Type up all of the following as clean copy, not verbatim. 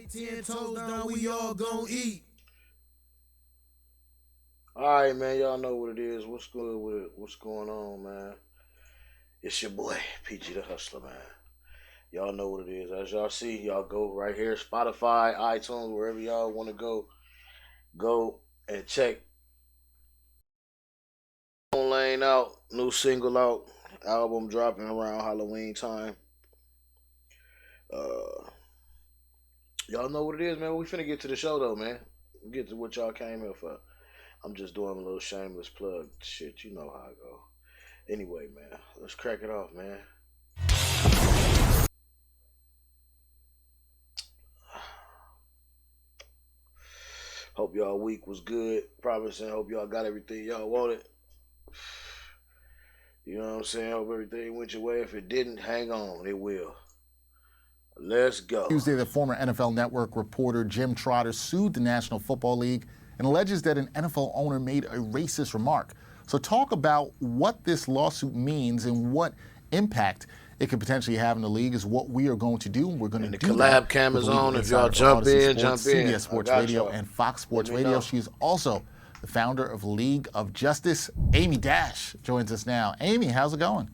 10 toes down, we all gon' eat. All right, man. Y'all know what it is. What's good with it? What's going on, man? It's your boy PG the Hustler, man. Y'all know what it is. As y'all see, y'all go right here, Spotify, iTunes, wherever y'all want to go. Go and check Lane out. New single out. Album dropping around Halloween time. Uh, y'all know what it is, man. We finna get to the show though, man. Get to what y'all came here for. I'm just doing a little shameless plug shit. You know how I go. Anyway, man, let's crack it off, man. Hope y'all week was good. Promising. Hope y'all got everything y'all wanted. You know what I'm saying? Hope everything went your way. If it didn't, hang on. It will. Let's go. Tuesday, the former NFL Network reporter Jim Trotter sued the National Football League and alleges that an NFL owner made a racist remark. So talk about what this lawsuit means and what impact it could potentially have in the league is what we are going to do. We're going to do collab that. Cam is on. If y'all jump in, Sports, jump in. CBS Sports Radio y'all. and Fox Sports Radio. She is also the founder of League of Justice. Amy Dash joins us now. Amy, how's it going?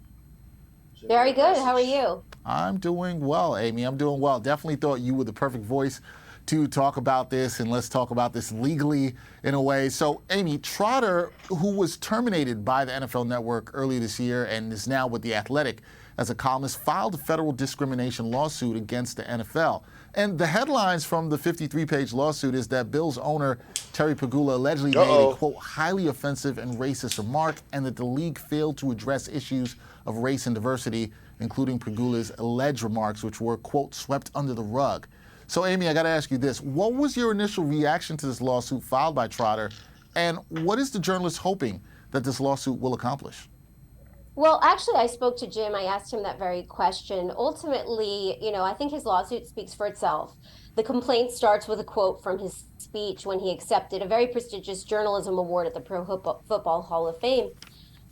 Very good. How are you? I'm doing well, Amy. I'm doing well. Definitely thought you were the perfect voice to talk about this, and let's talk about this legally in a way. So, Amy, Trotter, who was terminated by the NFL Network earlier this year and is now with The Athletic as a columnist, filed a federal discrimination lawsuit against the NFL. And the headlines from the 53-page lawsuit is that Bills owner Terry Pegula allegedly made a, quote, highly offensive and racist remark, and that the league failed to address issues of race and diversity, including Pegula's alleged remarks, which were, quote, swept under the rug. So, Amy, I got to ask you this. What was your initial reaction to this lawsuit filed by Trotter, and what is the journalist hoping that this lawsuit will accomplish? Well, actually, I spoke to Jim. I asked him that very question. Ultimately, I think his lawsuit speaks for itself. The complaint starts with a quote from his speech when he accepted a very prestigious journalism award at the Pro Football Hall of Fame.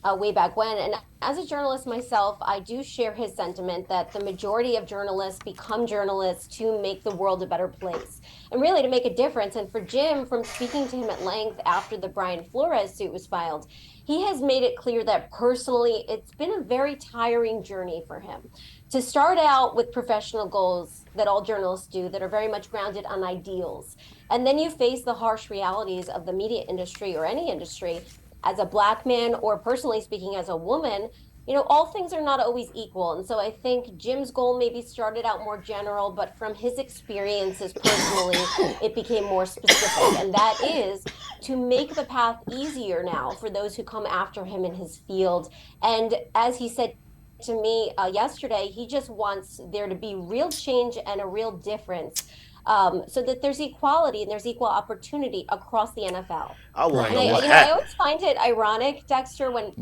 Way back when. And as a journalist myself, I do share his sentiment that the majority of journalists become journalists to make the world a better place and really to make a difference. And for Jim, from speaking to him at length after the Brian Flores suit was filed, he has made it clear that personally, it's been a very tiring journey for him. To start out with professional goals that all journalists do that are very much grounded on ideals. And then you face the harsh realities of the media industry or any industry as a Black man, or personally speaking as a woman, all things are not always equal. And so I think Jim's goal maybe started out more general, but from his experiences personally, it became more specific. And that is to make the path easier now for those who come after him in his field. And as he said to me yesterday, he just wants there to be real change and a real difference. So that there's equality and there's equal opportunity across the NFL. I want to know what I always find it ironic, Dexter, when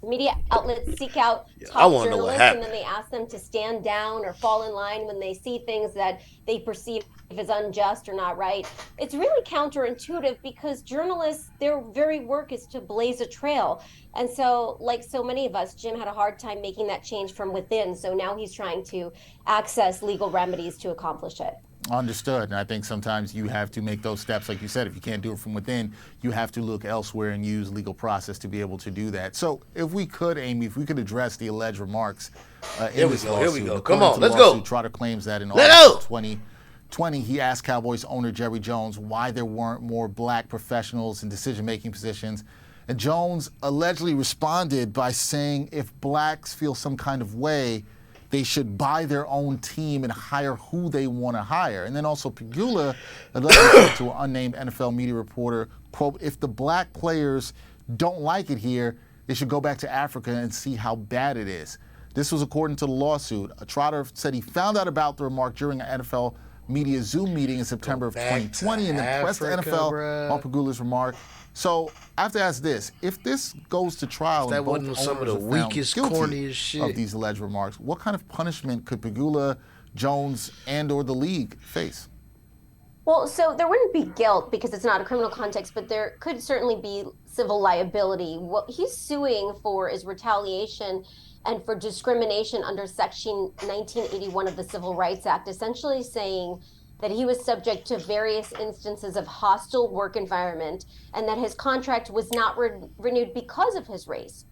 media outlets seek out top journalists and then they ask them to stand down or fall in line when they see things that they perceive as unjust or not right. It's really counterintuitive because journalists, their very work is to blaze a trail. And so, like so many of us, Jim had a hard time making that change from within. So now he's trying to access legal remedies to accomplish it. Understood. And I think sometimes you have to make those steps. Like you said, if you can't do it from within, you have to look elsewhere and use legal process to be able to do that. So if we could, Amy, if we could address the alleged remarks in this lawsuit. Here we go. Come on, let's go. Trotter claims that in August 2020, he asked Cowboys owner Jerry Jones why there weren't more Black professionals in decision-making positions. And Jones allegedly responded by saying if Blacks feel some kind of way, they should buy their own team and hire who they want to hire. And then also Pegula allegedly said to an unnamed NFL media reporter, quote, if the Black players don't like it here, they should go back to Africa and see how bad it is. This was according to the lawsuit. Trotter said he found out about the remark during an NFL media Zoom meeting in September of 2020 and then pressed the NFL on Pegula's remark. So I have to ask this: if this goes to trial, that and both wasn't some of the owners are found weakest, guilty corniest shit of these alleged remarks, what kind of punishment could Pegula, Jones, and/or the league face? Well, so there wouldn't be guilt because it's not a criminal context, but there could certainly be civil liability. What he's suing for is retaliation and for discrimination under Section 1981 of the Civil Rights Act, essentially saying that he was subject to various instances of hostile work environment and that his contract was not renewed because of his race.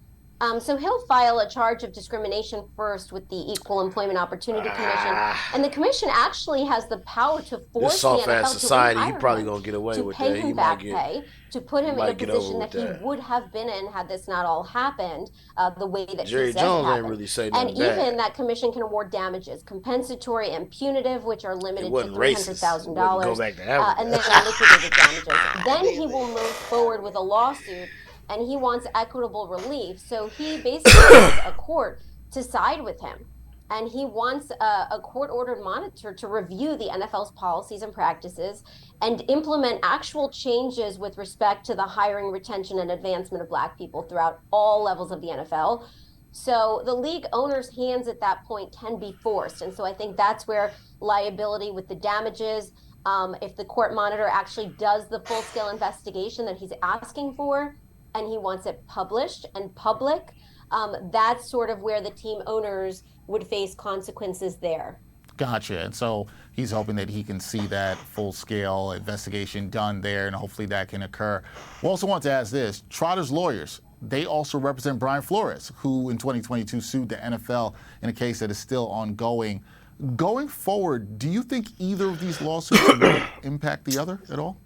So he'll file a charge of discrimination first with the Equal Employment Opportunity Commission. And the commission actually has the power to force the NFL to society, he rehire probably him, gonna get away to with pay that. him back pay, to put him in a position that he that. would have been in had this not all happened the way that Jerry he says Jones it happened. ain't really say And nothing even bad. that commission can award damages, compensatory and punitive, which are limited to $300,000. $300,000, Go back to Africa. and then liquidated damages. Then he will move forward with a lawsuit, and he wants equitable relief. So he basically wants a court to side with him. And he wants a court-ordered monitor to review the NFL's policies and practices and implement actual changes with respect to the hiring, retention, and advancement of Black people throughout all levels of the NFL. So the league owners' hands at that point can be forced. And so I think that's where liability with the damages, if the court monitor actually does the full-scale investigation that he's asking for, and he wants it published and public, that's sort of where the team owners would face consequences there. Gotcha. And so he's hoping that he can see that full-scale investigation done there, and hopefully that can occur. We also want to ask this. Trotter's lawyers, they also represent Brian Flores, who in 2022 sued the NFL in a case that is still ongoing. Going forward, do you think either of these lawsuits will impact the other at all?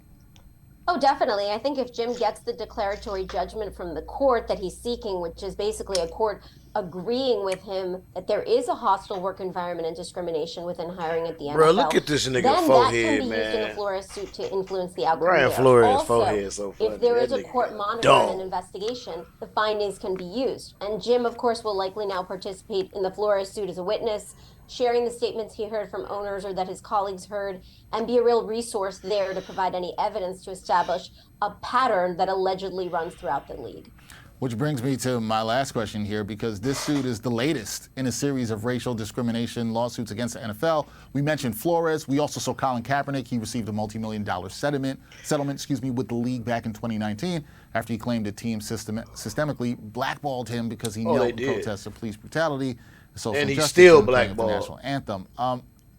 Oh, definitely. I think if Jim gets the declaratory judgment from the court that he's seeking, which is basically a court agreeing with him that there is a hostile work environment and discrimination within hiring at the NFL. Bro, look at this nigga then forehead, that can be used in the Flores suit to influence the outcome. Brian there. Flores Also, forehead so funny. If there is a court monitor and an investigation, the findings can be used. And Jim, of course, will likely now participate in the Flores suit as a witness, sharing the statements he heard from owners or that his colleagues heard, and be a real resource there to provide any evidence to establish a pattern that allegedly runs throughout the league. Which brings me to my last question here, because this suit is the latest in a series of racial discrimination lawsuits against the NFL. We mentioned Flores. We also saw Colin Kaepernick. He received a multi-million-dollar settlement, with the league back in 2019 after he claimed the team systemically blackballed him because he knelt in protest of police brutality. And he's still blackballed. The national anthem.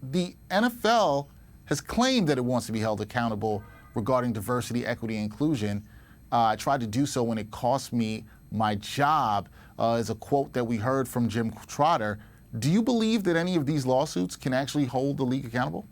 The NFL has claimed that it wants to be held accountable regarding diversity, equity, and inclusion. I tried to do so when it cost me my job, is a quote that we heard from Jim Trotter. Do you believe that any of these lawsuits can actually hold the league accountable?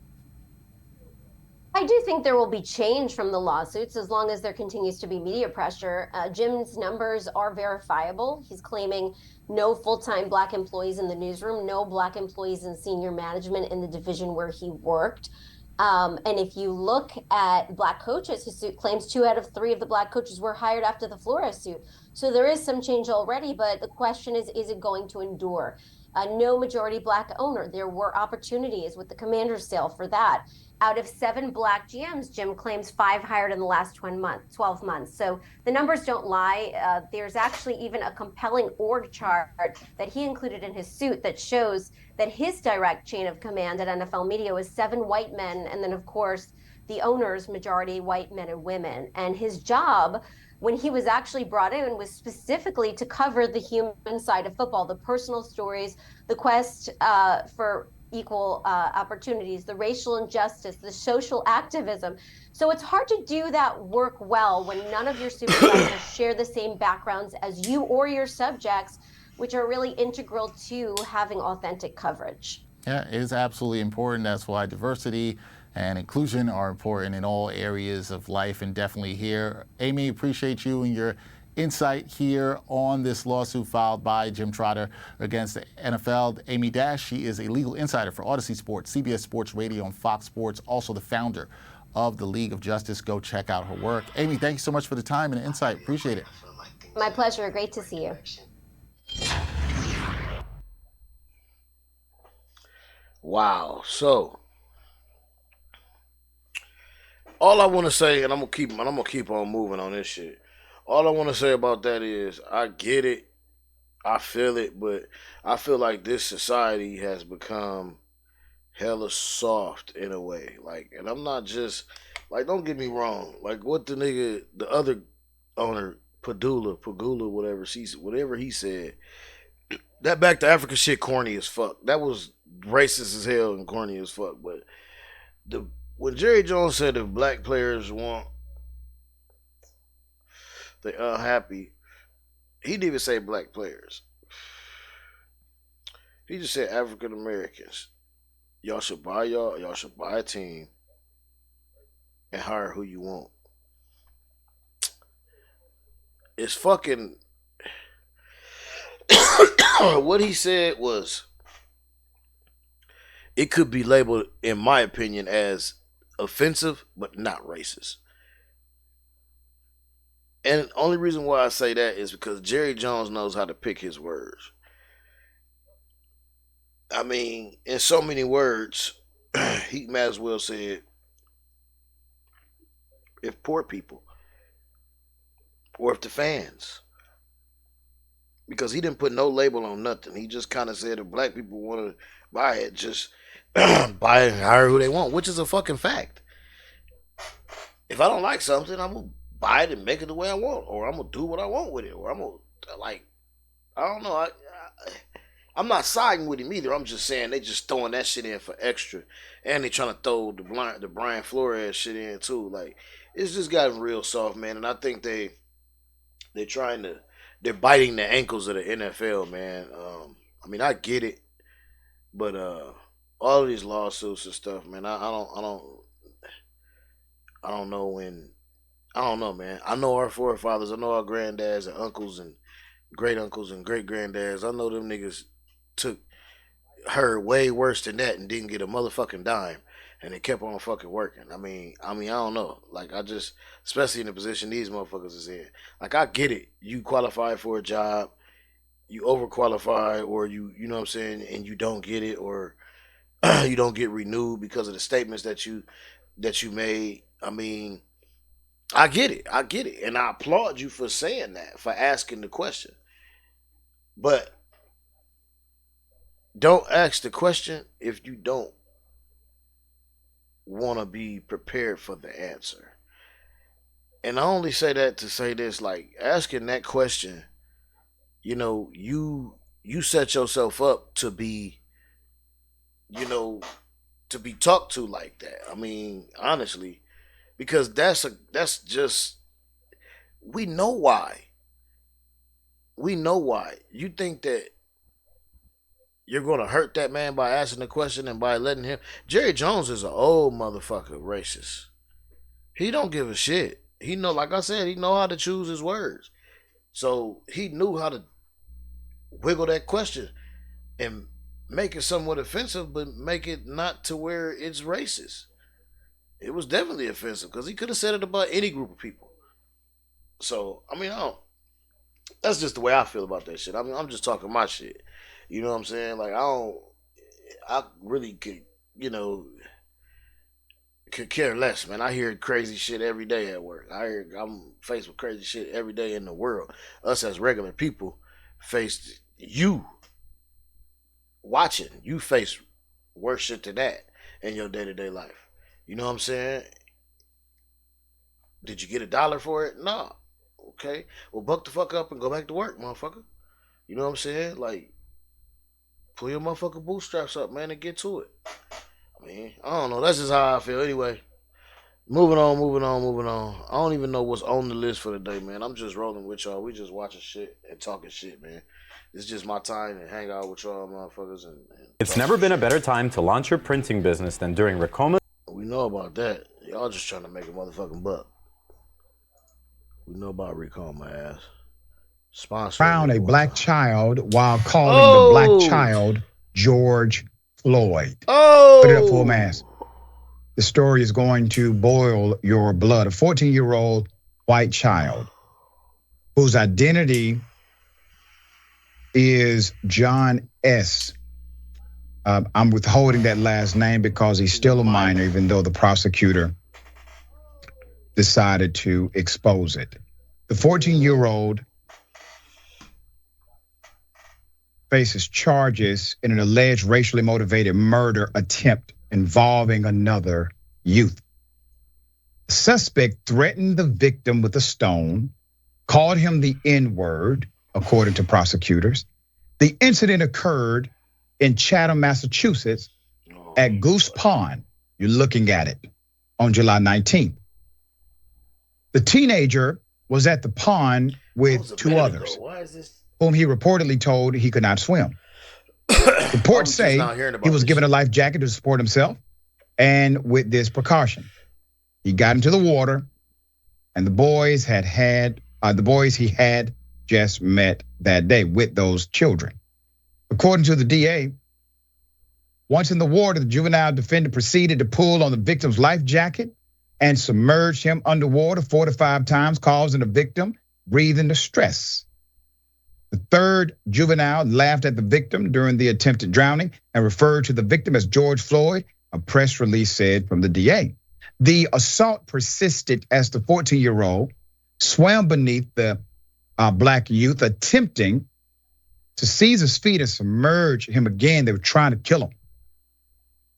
I do think there will be change from the lawsuits as long as there continues to be media pressure. Jim's numbers are verifiable. He's claiming no full-time Black employees in the newsroom, no Black employees in senior management in the division where he worked. And if you look at Black coaches, his suit claims 2 out of 3 of the Black coaches were hired after the Flores suit. So there is some change already, but the question is it going to endure? No majority Black owner. There were opportunities with the Commanders sale for that. Out of 7 Black GMs, Jim claims 5 hired in the last 12 months. So the numbers don't lie. There's actually even a compelling org chart that he included in his suit that shows that his direct chain of command at NFL Media was 7 white men. And then, of course, the owners, majority white men and women. And his job, when he was actually brought in, was specifically to cover the human side of football, the personal stories, the quest for equal opportunities, the racial injustice, the social activism. So it's hard to do that work well when none of your supervisors share the same backgrounds as you or your subjects, which are really integral to having authentic coverage. Yeah, it is absolutely important. That's why diversity and inclusion are important in all areas of life, and definitely here. Amy, appreciate you and your insight here on this lawsuit filed by Jim Trotter against the NFL. Amy Dash, she is a legal insider for Odyssey Sports, CBS Sports Radio, and Fox Sports, also the founder of the League of Justice. Go check out her work. Amy, thank you so much for the time and the insight. Appreciate it. My pleasure. Great to see you. Wow. So all I want to say, and I'm gonna keep on moving on this shit. All I want to say about that is I get it, I feel it, but I feel like this society has become hella soft in a way. Like, and I'm not just like, don't get me wrong. Like what the other owner, Pagula, whatever he said, that Back to Africa shit corny as fuck. That was racist as hell and corny as fuck. But when Jerry Jones said if black players want, they unhappy, he didn't even say black players. He just said African Americans. Y'all should buy a team and hire who you want. It's fucking what he said was, it could be labeled, in my opinion, as offensive but not racist. And the only reason why I say that is because Jerry Jones knows how to pick his words. I mean, in so many words, he might as well said, if poor people, or if the fans, because he didn't put no label on nothing. He just kind of said if black people want to buy it, just buy it and hire who they want, which is a fucking fact. If I don't like something, I'm gonna buy it and make it the way I want, or I'm gonna do what I want with it, or I'm gonna I don't know. I'm not siding with him either. I'm just saying they just throwing that shit in for extra, and they trying to throw the Brian Flores shit in too. Like, it's just gotten real soft, man. And I think they're biting the ankles of the NFL, man. I mean, I get it, but all of these lawsuits and stuff, man. I don't know when. I don't know, man. I know our forefathers. I know our granddads and uncles and great uncles and great granddads. I know them niggas took her way worse than that and didn't get a motherfucking dime, and they kept on fucking working. I mean, I don't know. Like, I just, especially in the position these motherfuckers is in. Like, I get it. You qualify for a job, you overqualify, or you know what I'm saying, and you don't get it, or you don't get renewed because of the statements that you made. I mean, I get it, and I applaud you for saying that, for asking the question. But don't ask the question if you don't want to be prepared for the answer. And I only say that to say this, like, asking that question, you know, you set yourself up to be, you know, to be talked to like that. I mean, honestly, because that's just, we know why. We know why. You think that you're gonna hurt that man by asking the question and by letting him. Jerry Jones is an old motherfucker racist. He don't give a shit. He know, like I said, he know how to choose his words. So he knew how to wiggle that question and make it somewhat offensive, but make it not to where it's racist. It was definitely offensive because he could have said it about any group of people. So, I mean, that's just the way I feel about that shit. I mean, I'm just talking my shit. You know what I'm saying? Like, I really could, could care less, man. I hear crazy shit every day at work. I'm faced with crazy shit every day in the world. Us as regular people face you watching. You face worse shit than that in your day-to-day life. You know what I'm saying? Did you get $1 for it? Nah. Okay. Well, buck the fuck up and go back to work, motherfucker. You know what I'm saying? Like, pull your motherfucking bootstraps up, man, and get to it. I mean, I don't know. That's just how I feel. Anyway, moving on. I don't even know what's on the list for the day, man. I'm just rolling with y'all. We just watching shit and talking shit, man. It's just my time to hang out with y'all motherfuckers. And it's never been a better time to launch your printing business than during Racoma. We know about that. Y'all just trying to make a motherfucking buck. We know about Racoma, ass. Sponsor. Found a black child while calling the black child George Floyd. Put it up for a mass. The story is going to boil your blood. A 14-year-old white child whose identity is John S. I'm withholding that last name because he's still a minor, even though the prosecutor decided to expose it. The 14-year-old faces charges in an alleged racially motivated murder attempt involving another youth. The suspect threatened the victim with a stone, called him the N-word, according to prosecutors. The incident occurred in Chatham, Massachusetts at Goose Pond. You're looking at it. on July 19th. The teenager was at the pond with two others, whom he reportedly told he could not swim. Reports say he was given a life jacket to support himself, and with this precaution, he got into the water, and the boys he had just met that day with those children. According to the DA, once in the water, the juvenile defendant proceeded to pull on the victim's life jacket and submerged him underwater 4 to 5 times, causing the victim breathing distress. The third juvenile laughed at the victim during the attempted drowning and referred to the victim as George Floyd, a press release said from the DA. The assault persisted as the 14-year-old swam beneath the black youth, attempting to seize his feet and submerge him again. They were trying to kill him.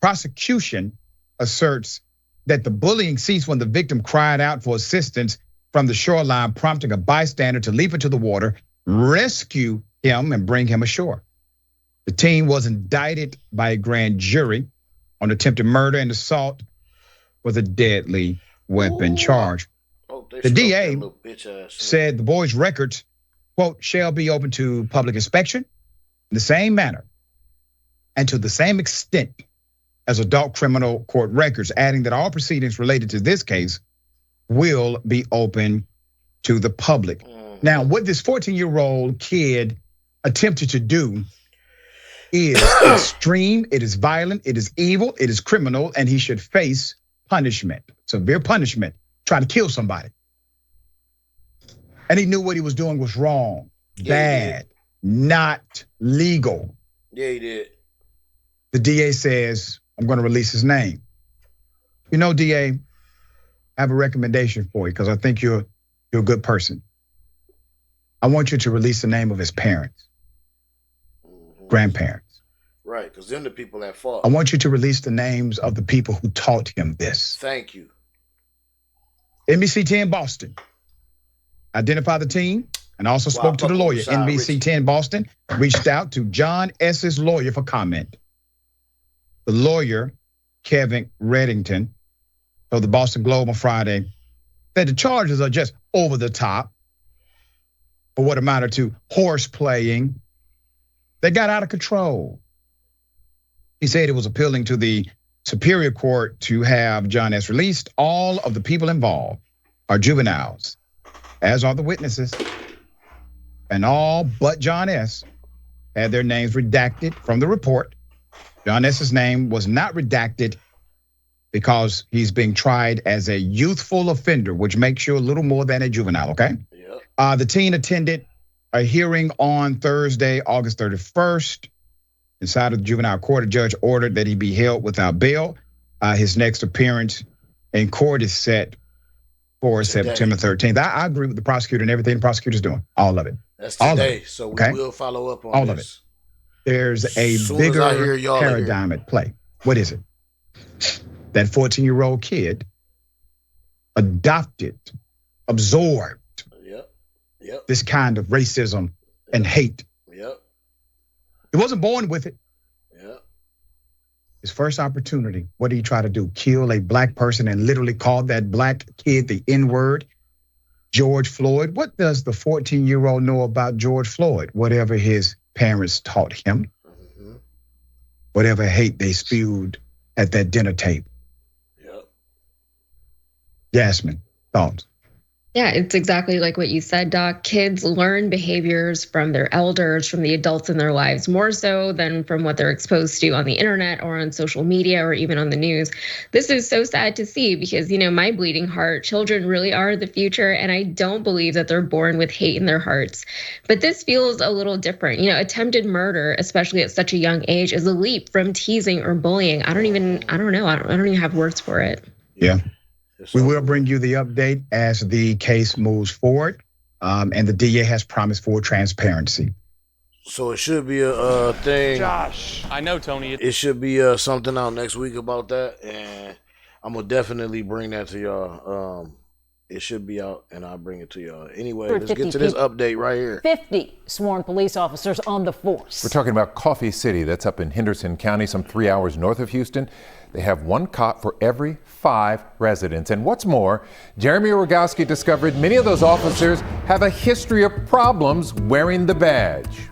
Prosecution asserts that the bullying ceased when the victim cried out for assistance from the shoreline, prompting a bystander to leap into the water, rescue him, and bring him ashore. The teen was indicted by a grand jury on attempted murder and assault with a deadly weapon charge. The DA said the boy's records, quote, shall be open to public inspection in the same manner and to the same extent as adult criminal court records, adding that all proceedings related to this case will be open to the public. Now, what this 14-year-old kid attempted to do is extreme, it is violent, it is evil, it is criminal, and he should face punishment, severe punishment, try to kill somebody. And he knew what he was doing was wrong, bad, not legal. Yeah, he did. The DA says, I'm gonna release his name. You know, DA, I have a recommendation for you because I think you're a good person. I want you to release the name of his parents, grandparents. Right, because they're the people at fault. I want you to release the names of the people who taught him this. Thank you. NBC 10 Boston identified the team and also spoke to the lawyer. NBC 10 Boston reached out to John S.'s lawyer for comment. The lawyer, Kevin Reddington, told the Boston Globe on Friday that the charges are just over the top for what amounted to horse playing. They got out of control. He said it was appealing to the Superior Court to have John S. released. All of the people involved are juveniles, as are the witnesses. And all but John S. had their names redacted from the report. John S.'s name was not redacted because he's being tried as a youthful offender, which makes you a little more than a juvenile, okay? Yep. The teen attended a hearing on Thursday, August 31st. Inside of the juvenile court, a judge ordered that he be held without bail. His next appearance in court is set for September 13th. I agree with the prosecutor and everything the prosecutor's doing, all of it. That's today, so we will follow up on all of it. There's a bigger paradigm at play. What is it? That 14-year-old kid adopted, absorbed this kind of racism and hate. Yep. He wasn't born with it. Yep. His first opportunity, what did he try to do? Kill a black person and literally call that black kid the N-word? George Floyd. What does the 14-year-old know about George Floyd? Whatever his parents taught him, whatever hate they spewed at that dinner table. Yep. Jasmine, thoughts? Yeah, it's exactly like what you said, Doc. Kids learn behaviors from their elders, from the adults in their lives, more so than from what they're exposed to on the internet or on social media or even on the news. This is so sad to see because, my bleeding heart, children really are the future, and I don't believe that they're born with hate in their hearts. But this feels a little different. Attempted murder, especially at such a young age, is a leap from teasing or bullying. I don't even have words for it. Yeah. We will bring you the update as the case moves forward, and the DA has promised full transparency. So it should be a thing. Josh, I know, Tony. It should be something out next week about that, and I'm gonna definitely bring that to y'all. It should be out, and I'll bring it to y'all. Anyway, let's get to this update right here. 50 sworn police officers on the force. We're talking about Coffee City. That's up in Henderson County, some 3 hours north of Houston. They have one cop for every 5 residents. And what's more, Jeremy Rogowski discovered many of those officers have a history of problems wearing the badge.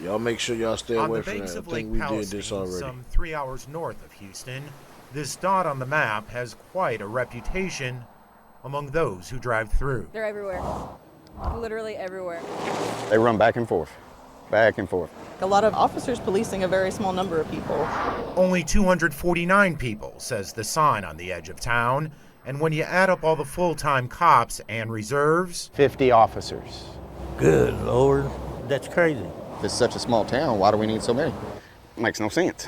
Y'all make sure y'all stay away from that. I think we did this already. Some 3 hours north of Houston, this dot on the map has quite a reputation among those who drive through. They're everywhere, literally everywhere. They run back and forth, back and forth. A lot of officers policing a very small number of people. Only 249 people, says the sign on the edge of town. And when you add up all the full-time cops and reserves, 50 officers. Good Lord, that's crazy. If it's such a small town, why do we need so many? Makes no sense.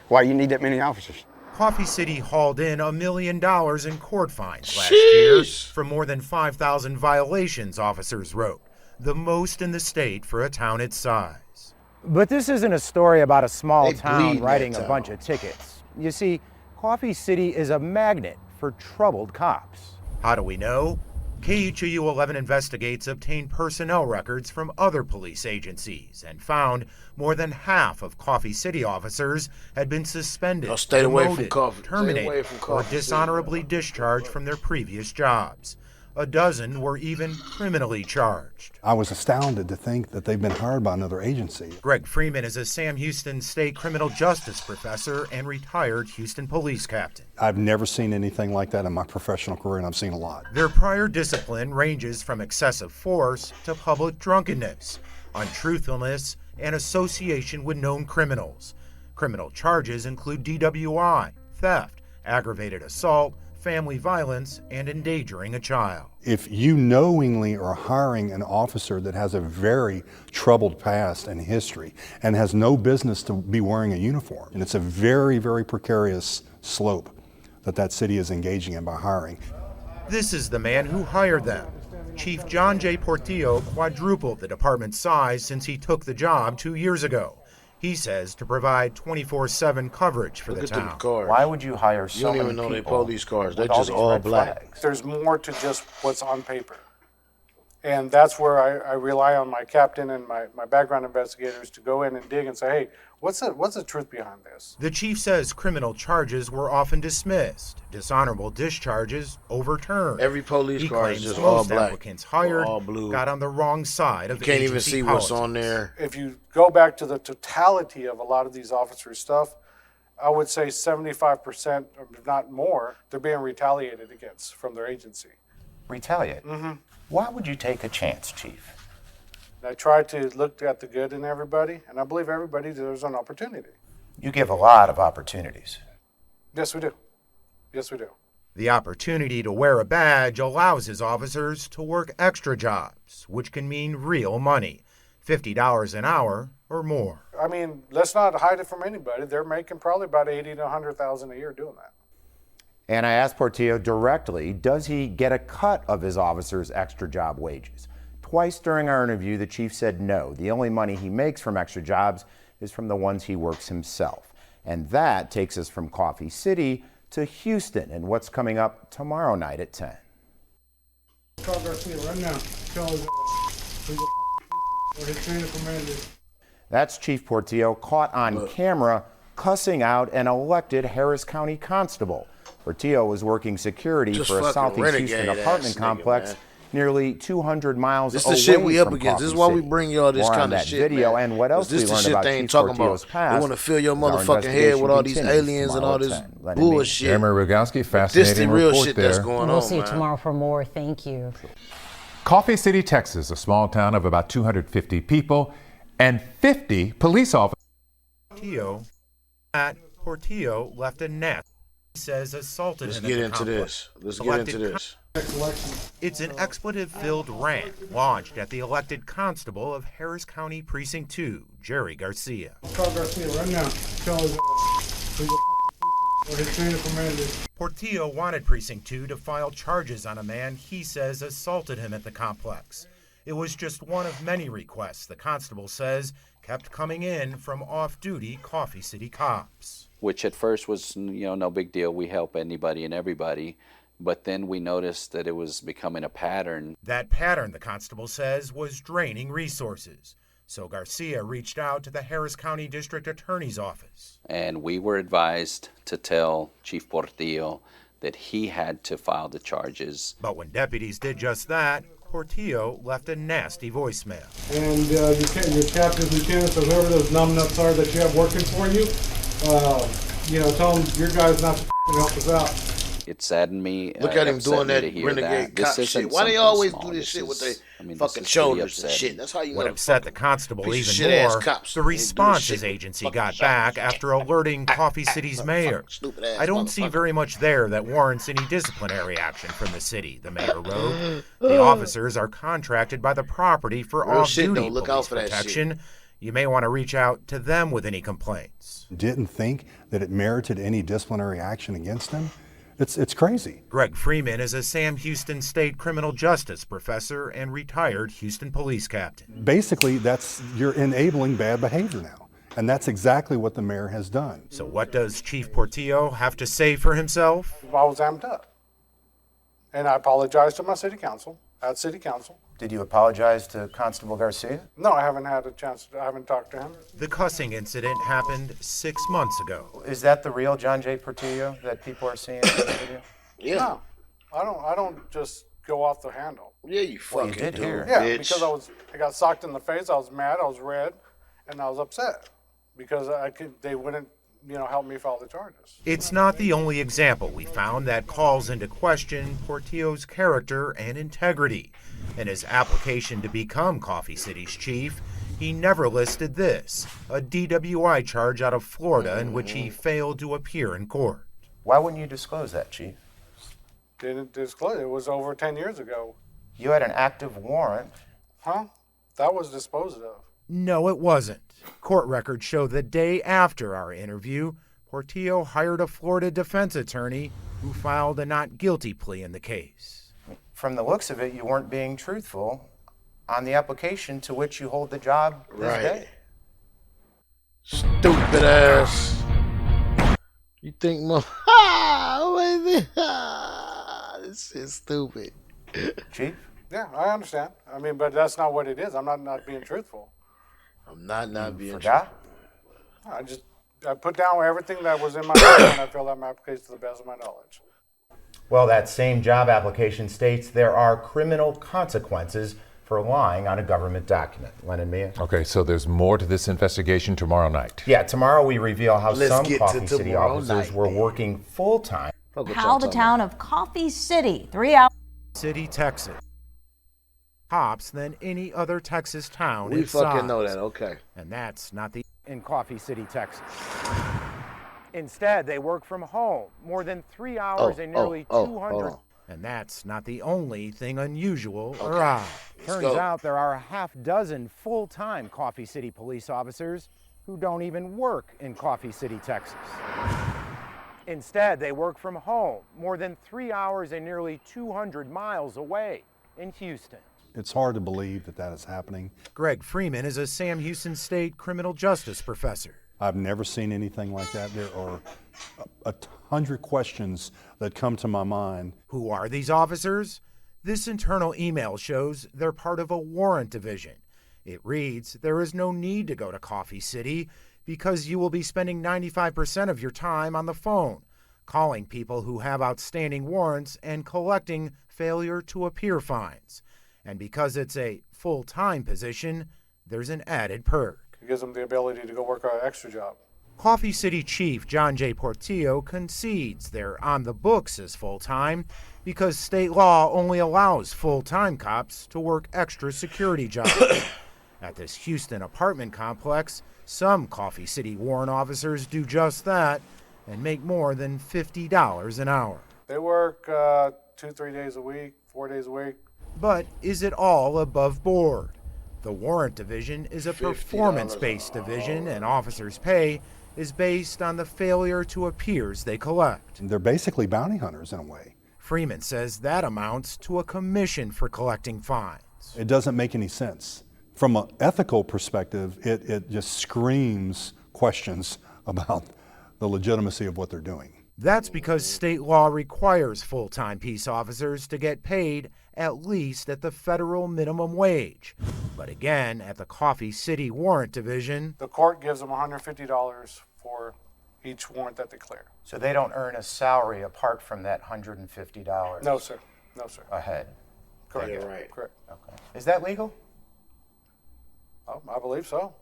Why do you need that many officers? Coffee City hauled in $1 million in court fines last year for more than 5,000 violations, officers wrote, the most in the state for a town its size. But this isn't a story about a small town writing a bunch of tickets. You see, Coffee City is a magnet for troubled cops. How do we know? KHOU 11 Investigates obtained personnel records from other police agencies and found more than half of Coffee City officers had been suspended, demoted, terminated, or dishonorably discharged from their previous jobs. A dozen were even criminally charged. I was astounded to think that they've been hired by another agency. Greg Freeman is a Sam Houston State criminal justice professor and retired Houston police captain. I've never seen anything like that in my professional career, and I've seen a lot. Their prior discipline ranges from excessive force to public drunkenness, untruthfulness, and association with known criminals. Criminal charges include DWI, theft, aggravated assault, family violence, and endangering a child. If you knowingly are hiring an officer that has a very troubled past and history and has no business to be wearing a uniform, and it's a very, very precarious slope that city is engaging in by hiring. This is the man who hired them. Chief John J. Portillo quadrupled the department's size since he took the job 2 years ago. He says to provide 24/7 coverage for the town. Why would you hire so many people? You don't even know they police cars. They're just all black. There's more to just what's on paper. And that's where I rely on my captain and my background investigators to go in and dig and say, hey, what's the truth behind this? The chief says criminal charges were often dismissed, dishonorable discharges overturned. Every police car is just all black. Most applicants hired all blue. Got on the wrong side of you can't even see politics. what's on there. If you go back to the totality of a lot of these officers' stuff, I would say 75%, or if not more, they're being retaliated against from their agency. Retaliate? Mm-hmm. Why would you take a chance, Chief? I try to look at the good in everybody, and I believe everybody deserves an opportunity. You give a lot of opportunities. Yes, we do. Yes, we do. The opportunity to wear a badge allows his officers to work extra jobs, which can mean real money, $50 an hour or more. I mean, let's not hide it from anybody. They're making probably about $80,000 to $100,000 a year doing that. And I asked Portillo directly, does he get a cut of his officers' extra job wages? Twice during our interview, the chief said no. The only money he makes from extra jobs is from the ones he works himself. And that takes us from Coffee City to Houston and what's coming up tomorrow night at 10. Call Garcia right now. Tell his chain of command. That's Chief Portillo caught on camera cussing out an elected Harris County constable. Portillo was working security for a Southeast Houston apartment complex nearly 200 miles away from Coffee City. This is the shit we up against. This is why we bring y'all this kind of shit, video man. And what else this we the learned shit about they ain't Chief talking Portillo's about. past. They want to fill your motherfucking head with all these aliens and all this bullshit. Jeremy Rogowski, fascinating This the real report shit there. that's going on, We'll see you man. tomorrow for more. Thank you. Coffee City, Texas, a small town of about 250 people and 50 police officers. Portillo left a nest. He says assaulted Let's him get at the into complex. this. Let's get into this. It's an expletive-filled rant launched at the elected constable of Harris County Precinct 2, Jerry Garcia. Call Garcia right now. Tell his chain of command. Portillo wanted Precinct 2 to file charges on a man he says assaulted him at the complex. It was just one of many requests the constable says kept coming in from off-duty Coffee City cops. Which at first was, no big deal. We help anybody and everybody. But then we noticed that it was becoming a pattern. That pattern, the constable says, was draining resources. So Garcia reached out to the Harris County District Attorney's Office. And we were advised to tell Chief Portillo that he had to file the charges. But when deputies did just that, Portillo left a nasty voicemail. And your captains, lieutenants, or whoever those numbnuts are that you have working for you, tell them your guys not to help us out. It saddened me. Look at him doing that renegade cop shit. Why they always do this shit with their fucking shoulders and shit? That's how you What know. upset the constable even more, the response his agency got back after alerting Coffee City's mayor. I don't see very much there that warrants any disciplinary action from the city, the mayor wrote. The officers are contracted by the property for off-duty police protection. You may want to reach out to them with any complaints. Didn't think that it merited any disciplinary action against him? It's crazy. Greg Freeman is a Sam Houston State criminal justice professor and retired Houston police captain. Basically, you're enabling bad behavior now. And that's exactly what the mayor has done. So what does Chief Portillo have to say for himself? I was amped up. And I apologized to my city council, at city council. Did you apologize to Constable Garcia? No, I haven't had a chance. I haven't talked to him. The cussing incident happened 6 months ago. Is that the real John J. Portillo that people are seeing in the video? Yeah. No, I don't just go off the handle. Yeah, you fucking did do, here. Yeah, bitch. because I got socked in the face. I was mad. I was red, and I was upset because they wouldn't help me file the charges. It's not the only example we found that calls into question Portillo's character and integrity. In his application to become Coffee City's chief, he never listed this, a DWI charge out of Florida in which he failed to appear in court. Why wouldn't you disclose that, Chief? Didn't disclose. It was over 10 years ago. You had an active warrant. Huh? That was disposed of. No, it wasn't. Court records show the day after our interview, Portillo hired a Florida defense attorney who filed a not guilty plea in the case. From the looks of it, you weren't being truthful on the application to which you hold the job this day. Stupid ass. You think this is stupid. Chief? Yeah, I understand. I mean, but that's not what it is. I'm not being truthful. I'm not being Forgot? truthful. I put down everything that was in my mind and I filled out my application to the best of my knowledge. Well, that same job application states there are criminal consequences for lying on a government document. Len and Mia? Okay, so there's more to this investigation tomorrow night. Yeah, tomorrow we reveal how Let's some get Coffee to City tomorrow officers night, were man. working full-time. How the town of Coffee City, 3 hours. City, Texas. Cops than any other Texas town. We its fucking size. know that, okay. And that's not the In Coffee City, Texas. Instead, they work from home more than 3 hours and nearly 200. And that's not the only thing unusual or odd. Turns out there are a half dozen full-time Coffee City police officers who don't even work in Coffee City, Texas. Instead, they work from home more than 3 hours and nearly 200 miles away in Houston. It's hard to believe that is happening. Greg Freeman is a Sam Houston State criminal justice professor. I've never seen anything like that. There are 100 questions that come to my mind. Who are these officers? This internal email shows they're part of a warrant division. It reads, there is no need to go to Coffee City because you will be spending 95% of your time on the phone, calling people who have outstanding warrants and collecting failure to appear fines. And because it's a full-time position, there's an added perk. It gives them the ability to go work an extra job. Coffee City Chief John J. Portillo concedes they're on the books as full-time because state law only allows full-time cops to work extra security jobs. At this Houston apartment complex, some Coffee City warrant officers do just that and make more than $50 an hour. They work 2-3 days a week, 4 days a week. But is it all above board? The warrant division is a performance-based division, and officers' pay is based on the failure to appears they collect. They're basically bounty hunters in a way. Freeman says that amounts to a commission for collecting fines. It doesn't make any sense. From an ethical perspective, it just screams questions about the legitimacy of what they're doing. That's because state law requires full-time peace officers to get paid at least at the federal minimum wage. But again, at the Coffee City Warrant Division, The court gives them $150 for each warrant that they clear. So they don't earn a salary apart from that $150? No, sir. No, sir. A head? Correct. Yeah, right. Correct. Okay. Is that legal? Oh, I believe so.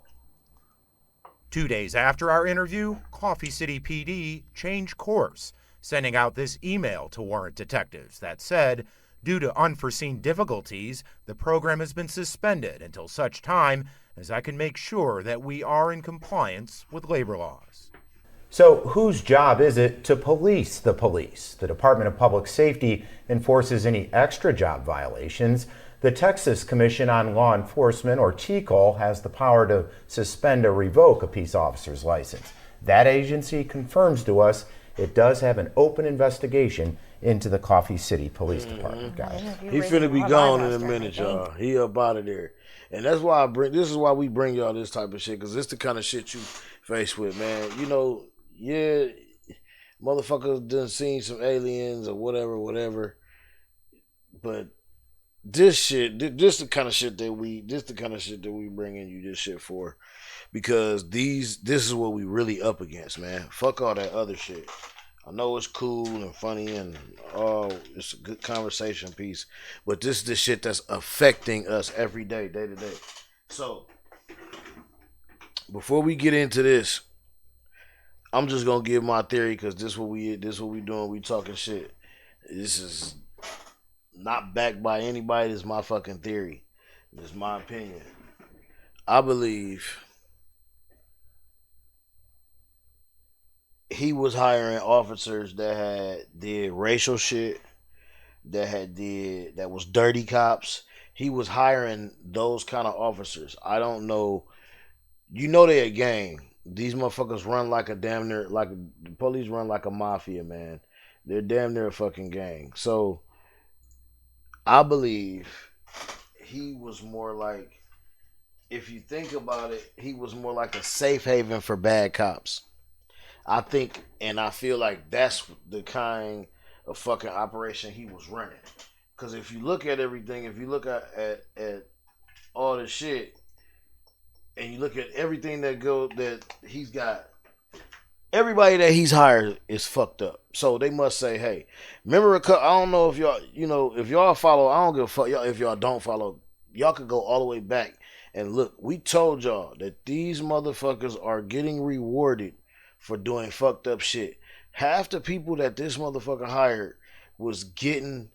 2 days after our interview, Coffee City PD changed course, sending out this email to warrant detectives that said, due to unforeseen difficulties, the program has been suspended until such time as I can make sure that we are in compliance with labor laws. So whose job is it to police the police? The Department of Public Safety enforces any extra job violations. The Texas Commission on Law Enforcement, or TCOL, has the power to suspend or revoke a peace officer's license. That agency confirms to us it does have an open investigation into the Coffee City Police Department, guys. He finna be gone in a minute, y'all. He up out of there. And that's why this is why we bring y'all this type of shit, because it's the kind of shit you face with, man. You know, yeah, motherfuckers done seen some aliens or whatever. But this shit, this the kind of shit that we bringing you this shit for, because this is what we really up against, man. Fuck all that other shit. I know it's cool and funny and it's a good conversation piece, but this is the shit that's affecting us every day, day to day. So before we get into this, I'm just gonna give my theory, because this what we doing. We talking shit. This is not backed by anybody. This is my fucking theory. This is my opinion. I believe he was hiring officers that did racial shit, that was dirty cops. He was hiring those kind of officers. I don't know. You know they a gang. These motherfuckers run like a damn near, like the police run like a mafia, man. They're damn near a fucking gang. So I believe he was more like, if you think about it, he was more like a safe haven for bad cops. I think, and I feel like that's the kind of fucking operation he was running. Because if you look at everything, if you look at all the shit, and you look at everything that he's got, everybody that he's hired is fucked up. So they must say, hey, remember, I don't know if y'all, if y'all follow, I don't give a fuck y'all if y'all don't follow. Y'all could go all the way back and look. We told y'all that these motherfuckers are getting rewarded for doing fucked up shit. Half the people that this motherfucker hired was getting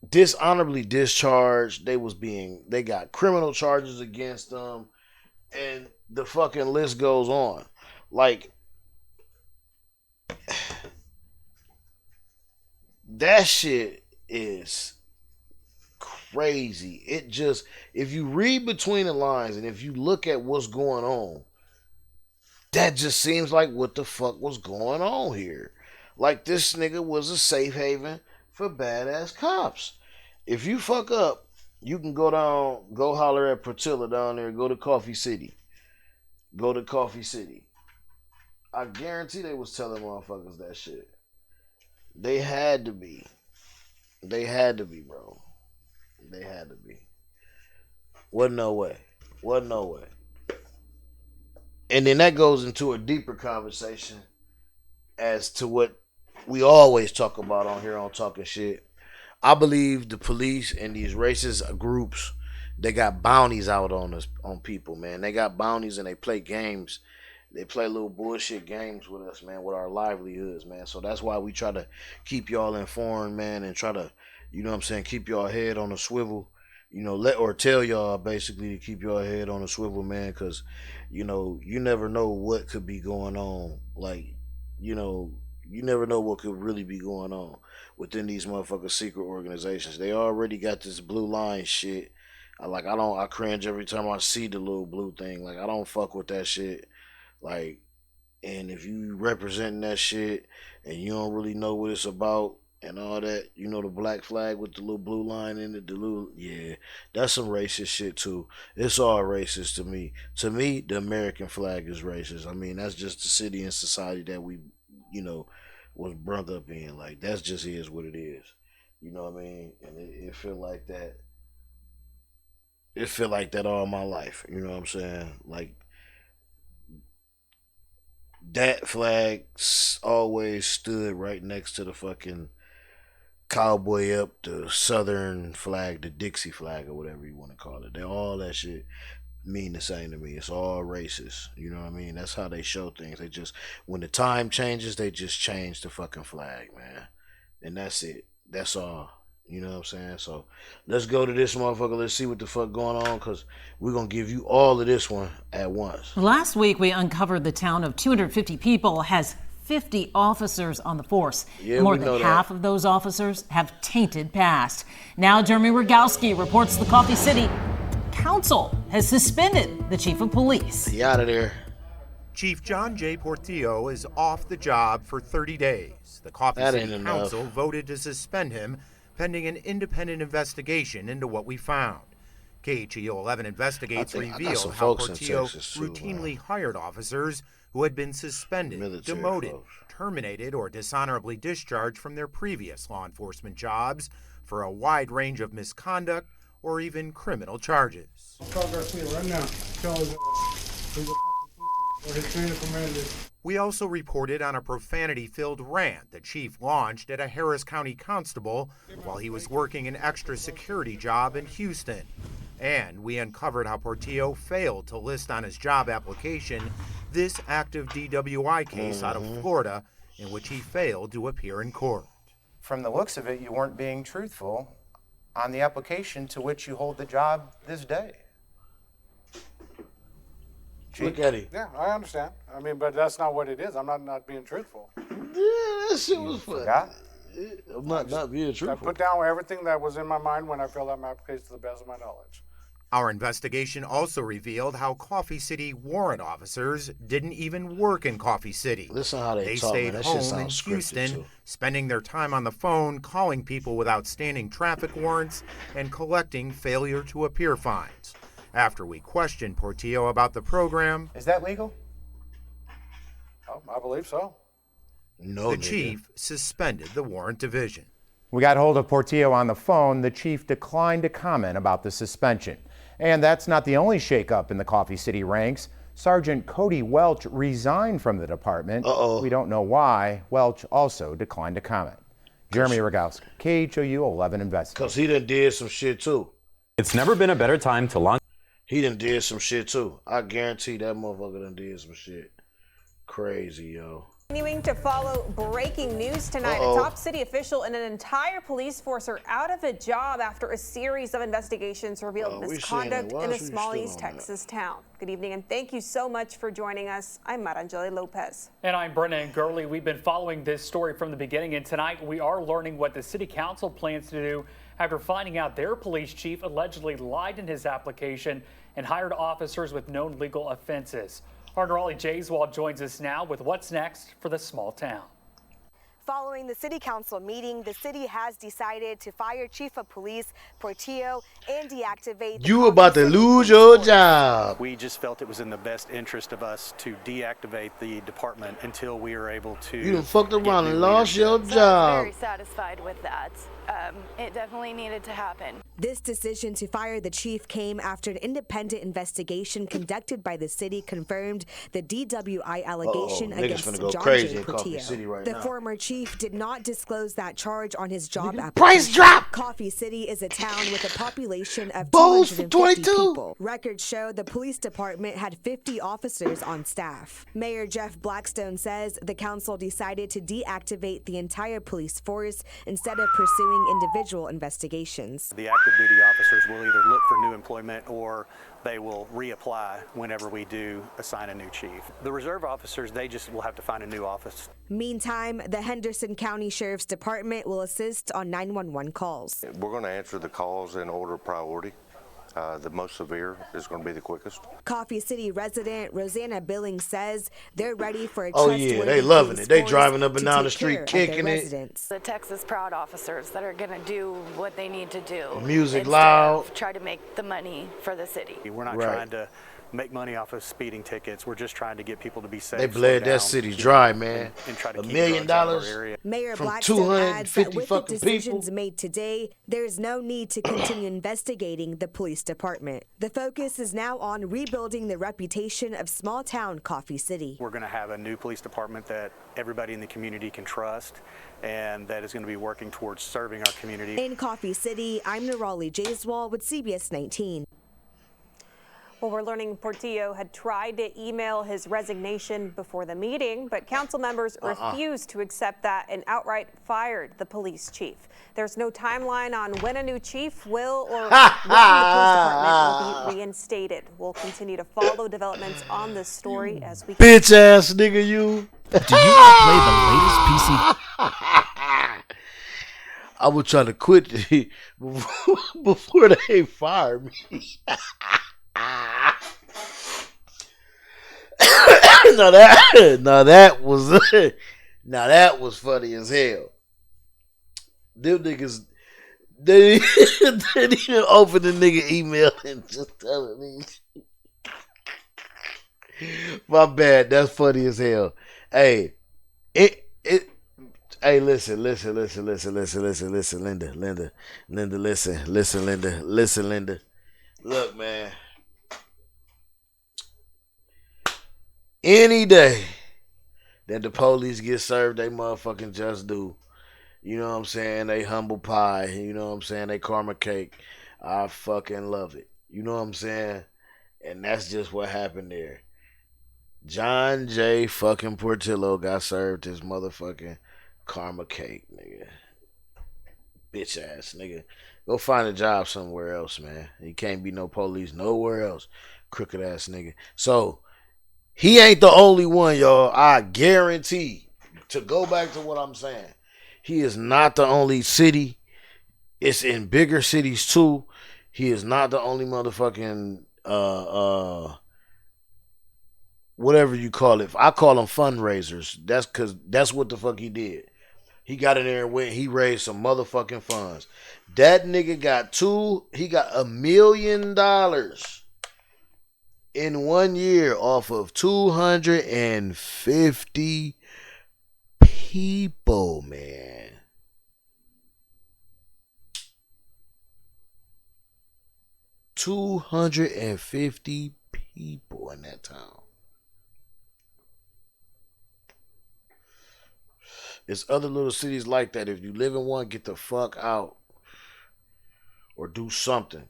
dishonorably discharged. They got criminal charges against them, and the fucking list goes on. Like, that shit is crazy. It just, if you read between the lines and if you look at what's going on, that just seems like what the fuck was going on here. Like, this nigga was a safe haven for badass cops. If you fuck up, you can go holler at Portilla down there, go to Coffee City. Go to Coffee City. I guarantee they was telling motherfuckers that shit. They had to be. They had to be, bro. They had to be. Wasn't no way. And then that goes into a deeper conversation as to what we always talk about on here on Talking Shit. I believe the police and these racist groups, they got bounties out on us, on people, man. They got bounties and they play games. They play little bullshit games with us, man, with our livelihoods, man. So that's why we try to keep y'all informed, man, and try to, keep y'all head on a swivel. Tell y'all basically to keep your head on a swivel, man, because, you never know what could be going on. Like, you never know what could really be going on within these motherfucking secret organizations. They already got this blue line shit. I cringe every time I see the little blue thing. Like, I don't fuck with that shit. Like, and if you representing that shit and you don't really know what it's about and all that, the black flag with the little blue line in it, yeah, that's some racist shit too. It's all racist to me. To me, the American flag is racist. I mean, that's just the city and society that we was brung up in. Like, that's just is what it is. You know what I mean? And it feel like that. It feel like that all my life. You know what I'm saying? Like, that flag always stood right next to the fucking cowboy up, the Southern flag, the Dixie flag, or whatever you want to call it. All that shit mean the same to me. It's all racist. You know what I mean? That's how they show things. They just, when the time changes, they just change the fucking flag, man. And that's it. That's all. You know what I'm saying? So let's go to this motherfucker. Let's see what the fuck going on, because we're going to give you all of this one at once. Last week, we uncovered the town of 250 people has 50 officers on the force. Yeah, More than half of those officers have tainted past. Now, Jeremy Rogowski reports the Coffee City Council has suspended the chief of police. He out of there. Chief John J. Portillo is off the job for 30 days. The Coffee City Council voted to suspend him pending an independent investigation into what we found. KHEO 11 investigates revealed how Portillo routinely hired officers who had been suspended, demoted, terminated, or dishonorably discharged from their previous law enforcement jobs for a wide range of misconduct or even criminal charges. Call Garcia right now. Tell his or his chain of command. We also reported on a profanity-filled rant the chief launched at a Harris County constable while he was working an extra security job in Houston. And we uncovered how Portillo failed to list on his job application this active DWI case out of Florida in which he failed to appear in court. From the looks of it, you weren't being truthful on the application to which you hold the job this day. Look at it. Yeah, I understand. I mean, but that's not what it is. I'm not being truthful. Yeah, that shit was fun. I'm not being truthful. I put down everything that was in my mind when I filled out my application to the best of my knowledge. Our investigation also revealed how Coffee City warrant officers didn't even work in Coffee City. Listen how they talk, stayed man. That home shit in sounds scripted, Houston, too. spending their time on the phone, calling people with outstanding traffic warrants, and collecting failure to appear fines. After we questioned Portillo about the program, is that legal? Oh, I believe so. No, the chief suspended the warrant division. We got hold of Portillo on the phone. The chief declined to comment about the suspension. And that's not the only shakeup in the Coffee City ranks. Sergeant Cody Welch resigned from the department. We don't know why. Welch also declined to comment. Jeremy Rogowski, KHOU 11 Investigates. Because he done did some shit too. It's never been a better time to launch. He done did some shit too. I guarantee that motherfucker done did some shit. Crazy, yo. Continuing to follow breaking news tonight. A top city official and an entire police force are out of a job after a series of investigations revealed misconduct in a small East Texas town. Good evening and thank you so much for joining us. I'm Marangeli Lopez. And I'm Brennan Gurley. We've been following this story from the beginning, and tonight we are learning what the city council plans to do after finding out their police chief allegedly lied in his application and hired officers with known legal offenses. Our Raleigh Jayswald joins us now with what's next for the small town. Following the city council meeting, the city has decided to fire Chief of Police Portillo and deactivate. You about to lose your job. We just felt it was in the best interest of us to deactivate the department until we are able to. You done fucked around and lost your job. I'm very satisfied with that. It definitely needed to happen. This decision to fire the chief came after an independent investigation conducted by the city confirmed the DWI allegation against John J. Portillo. The former chief did not disclose that charge on his job application. Price drop! Coffee City is a town with a population of Bowls 250 for 22. people. Records show the police department had 50 officers on staff. Mayor Jeff Blackstone says the council decided to deactivate the entire police force instead of pursuing individual investigations. The active duty officers will either look for new employment or they will reapply whenever we do assign a new chief. The reserve officers, they just will have to find a new office. Meantime, the Henderson County Sheriff's Department will assist on 911 calls. We're going to answer the calls in order of priority. The most severe is going to be the quickest. Coffee City resident Rosanna Billings says they're ready for a they loving it. They driving up and down the street kicking it. The Texas Proud officers that are going to do what they need to do. Music loud. Try to make the money for the city. We're not trying to make money off of speeding tickets. We're just trying to get people to be safe. They bled that city dry, man. And try to $1 keep million drugs out of our area. Mayor from Blackstone adds that 250 with the fucking decisions people. made today, there's no need to continue investigating the police department. The focus is now on rebuilding the reputation of small-town Coffee City. We're going to have a new police department that everybody in the community can trust and that is going to be working towards serving our community. In Coffee City, I'm Nirali Jaiswal with CBS 19. Well, we're learning Portillo had tried to email his resignation before the meeting, but council members refused to accept that and outright fired the police chief. There's no timeline on when a new chief will or when the police department will be reinstated. We'll continue to follow developments on this story as we Bitch ass nigga, you. Do you want to play the latest PC? I was trying to quit before they fired me. Now that was funny as hell. Them niggas, they didn't even open the nigga email and just telling me. My bad. That's funny as hell. Hey, hey, listen, Linda, Linda. Look, man. Any day that the police get served, they motherfucking just do. You know what I'm saying? They humble pie. You know what I'm saying? They karma cake. I fucking love it. You know what I'm saying? And that's just what happened there. John J. fucking Portillo got served his motherfucking karma cake, nigga. Bitch ass nigga. Go find a job somewhere else, man. You can't be no police nowhere else. Crooked ass nigga. So, he ain't the only one, y'all. I guarantee. To go back to what I'm saying, he is not the only city. It's in bigger cities too. He is not the only motherfucking whatever you call it. I call them fundraisers. That's cause that's what the fuck he did. He got in there and went, he raised some motherfucking funds. That nigga got $1 million in 1 year off of 250 people, man. $250 people in that town. There's other little cities like that. If you live in one, get the fuck out. Or do something.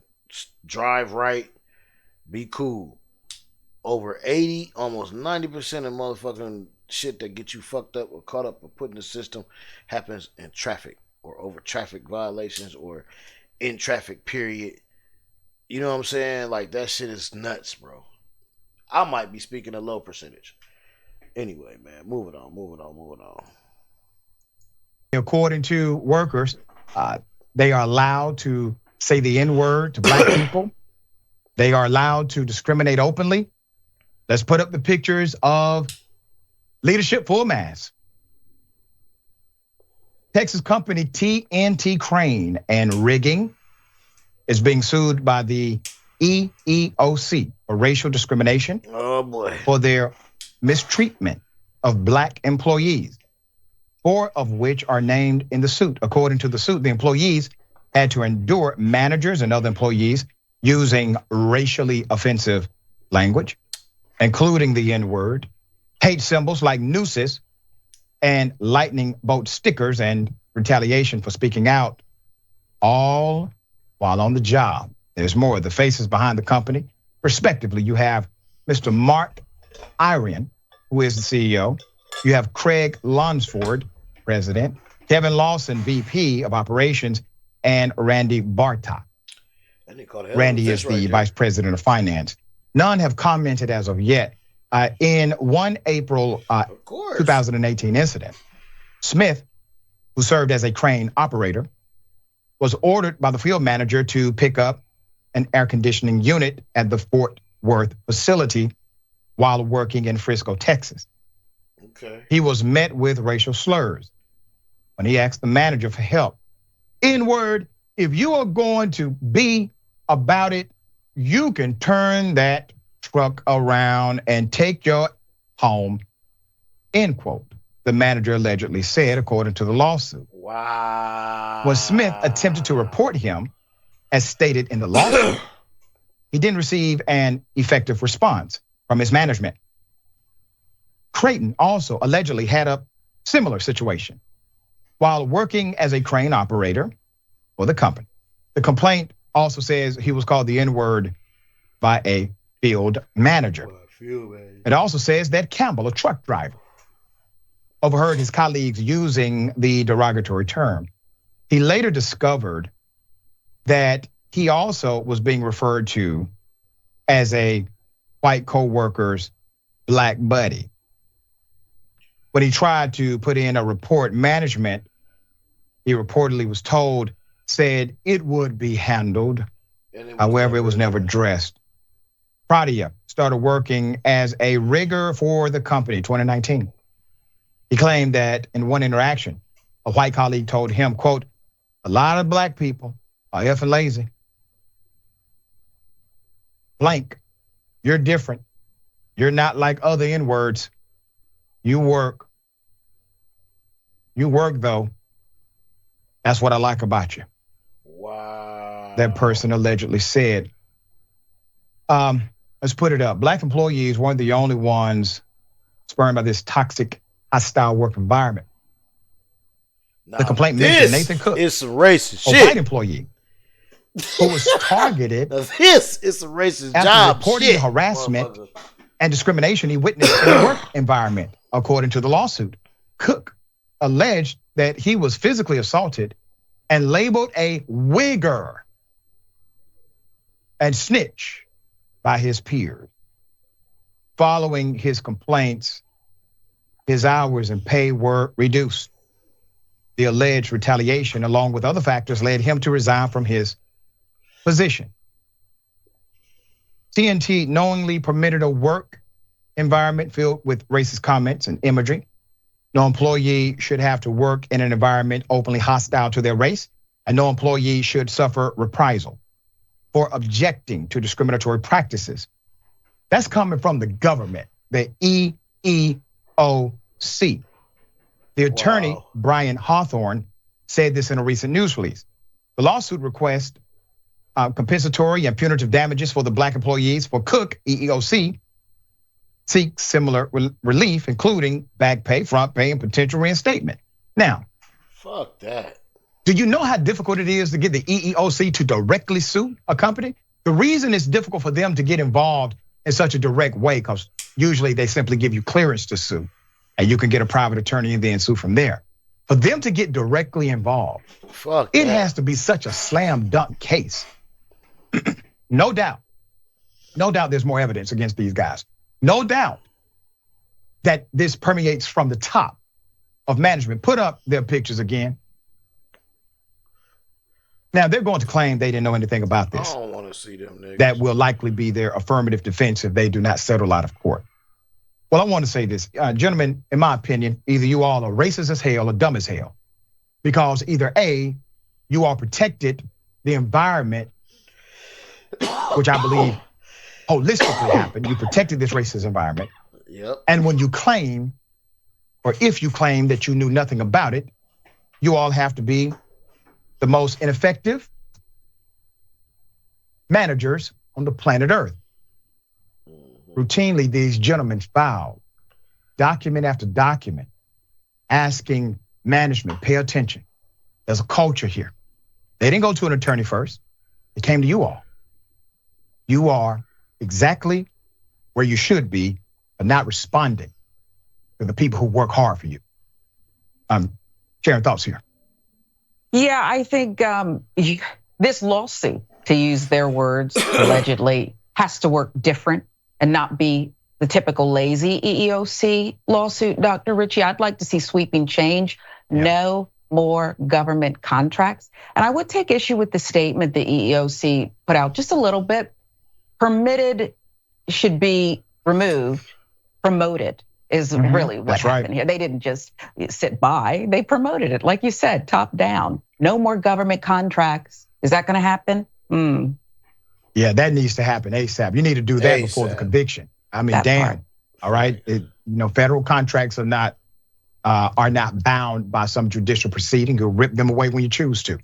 Drive right. Be cool. Over 80, almost 90% of motherfucking shit that get you fucked up or caught up or put in the system happens in traffic or over traffic violations or in traffic, period. You know what I'm saying? Like, that shit is nuts, bro. I might be speaking a low percentage. Anyway, man, moving on. According to workers, they are allowed to say the N-word to black people. They are allowed to discriminate openly. Let's put up the pictures of leadership full mask. Texas company TNT Crane and Rigging is being sued by the EEOC for racial discrimination. Oh boy. For their mistreatment of black employees, 4 of which are named in the suit. According to the suit, the employees had to endure managers and other employees using racially offensive language, including the N-word, hate symbols like nooses, and lightning bolt stickers, and retaliation for speaking out, all while on the job. There's more. The faces behind the company, respectively, you have Mr. Mark Irian, who is the CEO. You have Craig Lonsford, president, Kevin Lawson, VP of operations, and Randy Bartok. Randy is the vice president of finance. None have commented as of yet. In one April 2018 incident, Smith, who served as a crane operator, was ordered by the field manager to pick up an air conditioning unit at the Fort Worth facility while working in Frisco, Texas. Okay. He was met with racial slurs when he asked the manager for help. N-word, if you are going to be about it, you can turn that truck around and take your home, end quote, the manager allegedly said, according to the lawsuit. Wow. When Smith attempted to report him, as stated in the lawsuit, he didn't receive an effective response from his management. Creighton also allegedly had a similar situation while working as a crane operator for the company. The complaint also says he was called the N-word by a field manager. It also says that Campbell, a truck driver, overheard his colleagues using the derogatory term. He later discovered that he also was being referred to as a white co-worker's black buddy. When he tried to put in a report, management, he reportedly was told, said it would be handled. However, it was never addressed. Pratia started working as a rigger for the company in 2019. He claimed that in one interaction, a white colleague told him, quote, a lot of black people are effing lazy. Blank, you're different. You're not like other N-words. You work though. That's what I like about you. Wow. That person allegedly said. Let's put it up. Black employees weren't the only ones spurned by this toxic, hostile work environment. Now The complaint mentioned Nathan Cook, it's some racist a shit. white employee who was targeted Now this is a racist after job reporting shit, harassment motherfucker. and discrimination he witnessed in the work environment, according to the lawsuit. Cook alleged that he was physically assaulted and labeled a wigger and snitch by his peers. Following his complaints, his hours and pay were reduced. The alleged retaliation, along with other factors, led him to resign from his position. TNT knowingly permitted a work environment filled with racist comments and imagery. No employee should have to work in an environment openly hostile to their race, and no employee should suffer reprisal for objecting to discriminatory practices. That's coming from the government, the EEOC. The attorney, Brian Hawthorne, said this in a recent news release. The lawsuit requests compensatory and punitive damages for the black employees. For Cook, EEOC seeks similar relief, including back pay, front pay, and potential reinstatement. Now, fuck that. Do you know how difficult it is to get the EEOC to directly sue a company? The reason it's difficult for them to get involved in such a direct way, because usually they simply give you clearance to sue, and you can get a private attorney and then sue from there. For them to get directly involved, it has to be such a slam dunk case. No doubt there's more evidence against these guys. No doubt that this permeates from the top of management. Put up their pictures again. Now, they're going to claim they didn't know anything about this. I don't want to see them niggas. That will likely be their affirmative defense if they do not settle out of court. Well, I want to say this, gentlemen, in my opinion, either you all are racist as hell or dumb as hell. Because either A, you all protected the environment, which I believe holistically happened. You protected this racist environment. Yep. And when you claim, or if you claim that you knew nothing about it, you all have to be the most ineffective managers on the planet Earth. Routinely, these gentlemen filed document after document asking management, pay attention. There's a culture here. They didn't go to an attorney first. They came to you all. You are exactly where you should be, but not responding to the people who work hard for you. Sharing thoughts here. Yeah, I think this lawsuit, to use their words, allegedly, has to work different and not be the typical lazy EEOC lawsuit, Dr. Ritchie. I'd like to see sweeping change, no more government contracts. And I would take issue with the statement the EEOC put out just a little bit. Permitted should be removed, promoted is really what happened here. They didn't just sit by, they promoted it. Like you said, top down, no more government contracts. Is that gonna happen? Yeah, that needs to happen ASAP. You need to do that before the conviction. I mean, damn. All right. Federal contracts are not bound by some judicial proceeding. You'll rip them away when you choose to.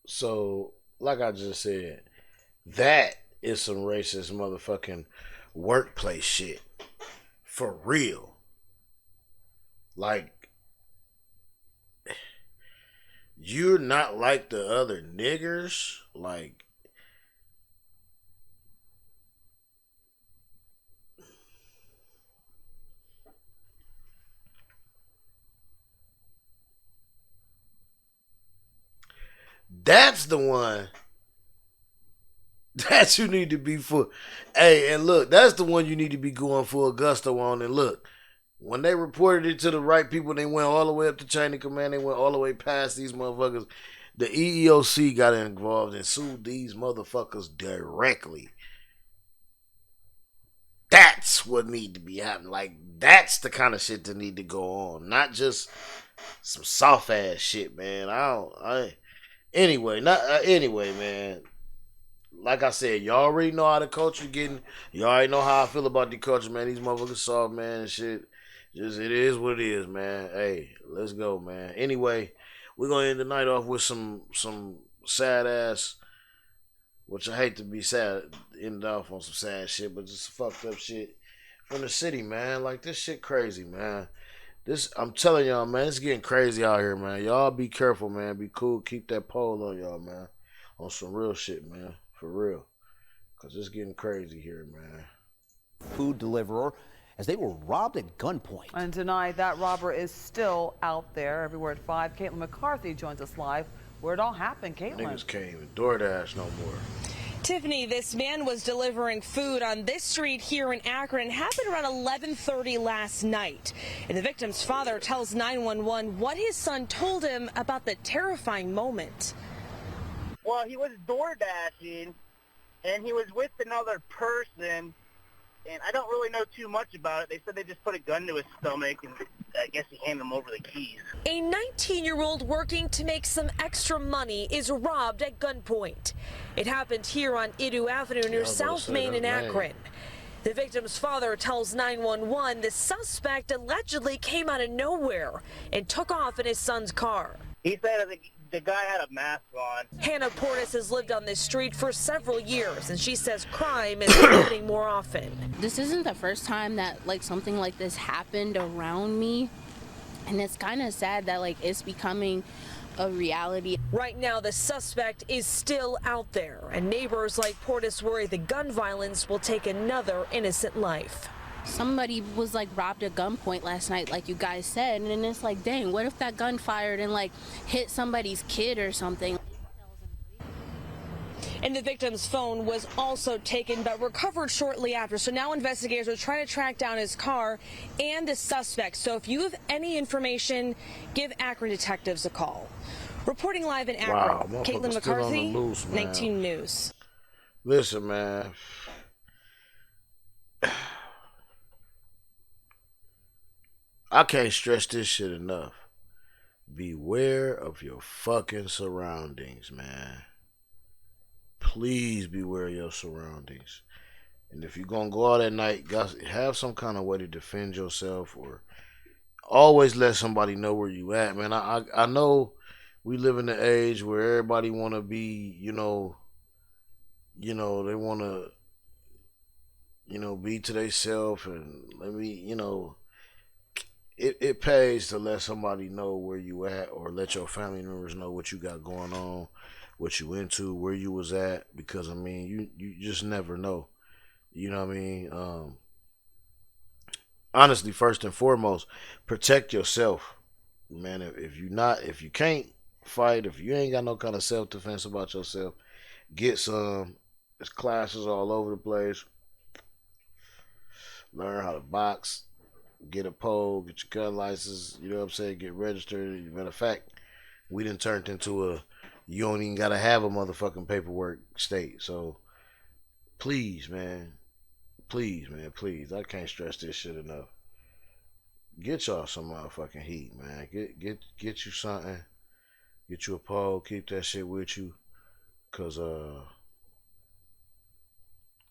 So, like I just said, that is some racist motherfucking workplace shit. For real. Like, you're not like the other niggers. Like, that's the one that you need to be for. Hey, and look, that's the one you need to be going full gusto on. And look, when they reported it to the right people, they went all the way up to chain of command. They went all the way past these motherfuckers. The EEOC got involved and sued these motherfuckers directly. That's what need to be happening. Like, that's the kind of shit that need to go on. Not just some soft ass shit, man. Anyway, man. Like I said, y'all already know how the culture getting. Y'all already know how I feel about the culture, man. These motherfuckers soft, man, and shit. Just, it is what it is, man. Hey, let's go, man. Anyway, we're gonna end the night off with some sad ass, which I hate to be sad, end off on some sad shit, but just fucked up shit from the city, man. Like, this shit crazy, man. I'm telling y'all, man, it's getting crazy out here, man. Y'all be careful, man. Be cool. Keep that pole on y'all, man. On some real shit, man. For real. Because it's getting crazy here, man. Food deliverer as they were robbed at gunpoint. And tonight, that robber is still out there. Everywhere at 5, Caitlin McCarthy joins us live where it all happened. Caitlin. Niggas can't even DoorDash no more. Tiffany, this man was delivering food on this street here in Akron. It happened around 11:30 last night. And the victim's father tells 911 what his son told him about the terrifying moment. Well, he was door dashing, and he was with another person, and I don't really know too much about it. They said they just put a gun to his stomach, and I guess he handed him over the keys. A 19-year-old working to make some extra money is robbed at gunpoint. It happened here on Idu Avenue near South Main in Akron. The victim's father tells 911 the suspect allegedly came out of nowhere and took off in his son's car. He said the guy had a mask on. Hannah Portis has lived on this street for several years, and she says crime is happening more often. This isn't the first time that something like this happened around me, and it's kind of sad that it's becoming a reality. Right now, the suspect is still out there, and neighbors like Portis worry the gun violence will take another innocent life. Somebody was robbed at gunpoint last night, like you guys said, and it's dang, what if that gun fired and hit somebody's kid or something? And the victim's phone was also taken but recovered shortly after. So now investigators are trying to track down his car and the suspect. So if you have any information, give Akron detectives a call. Reporting live in Akron, Caitlin McCarthy, 19 News. Listen, man. I can't stress this shit enough. Beware of your fucking surroundings, man. Please beware of your surroundings. And if you're going to go out at night, guys, have some kind of way to defend yourself, or always let somebody know where you at, man. I know we live in an age where everybody want to be, they want to, be to themselves, and let me, it pays to let somebody know where you at, or let your family members know what you got going on, what you into, where you was at, because you just never know. You know what I mean? Honestly, first and foremost, protect yourself, man. If you can't fight, if you ain't got no kind of self-defense about yourself, get some. There's classes all over the place. Learn how to box, get a pole, get your gun license, you know what I'm saying, get registered. Matter of fact, we done turned into a you don't even gotta have a motherfucking paperwork state. So please, man. Please, I can't stress this shit enough. Get y'all some motherfucking heat, man. Get you something. Get you a pole, keep that shit with you. Cause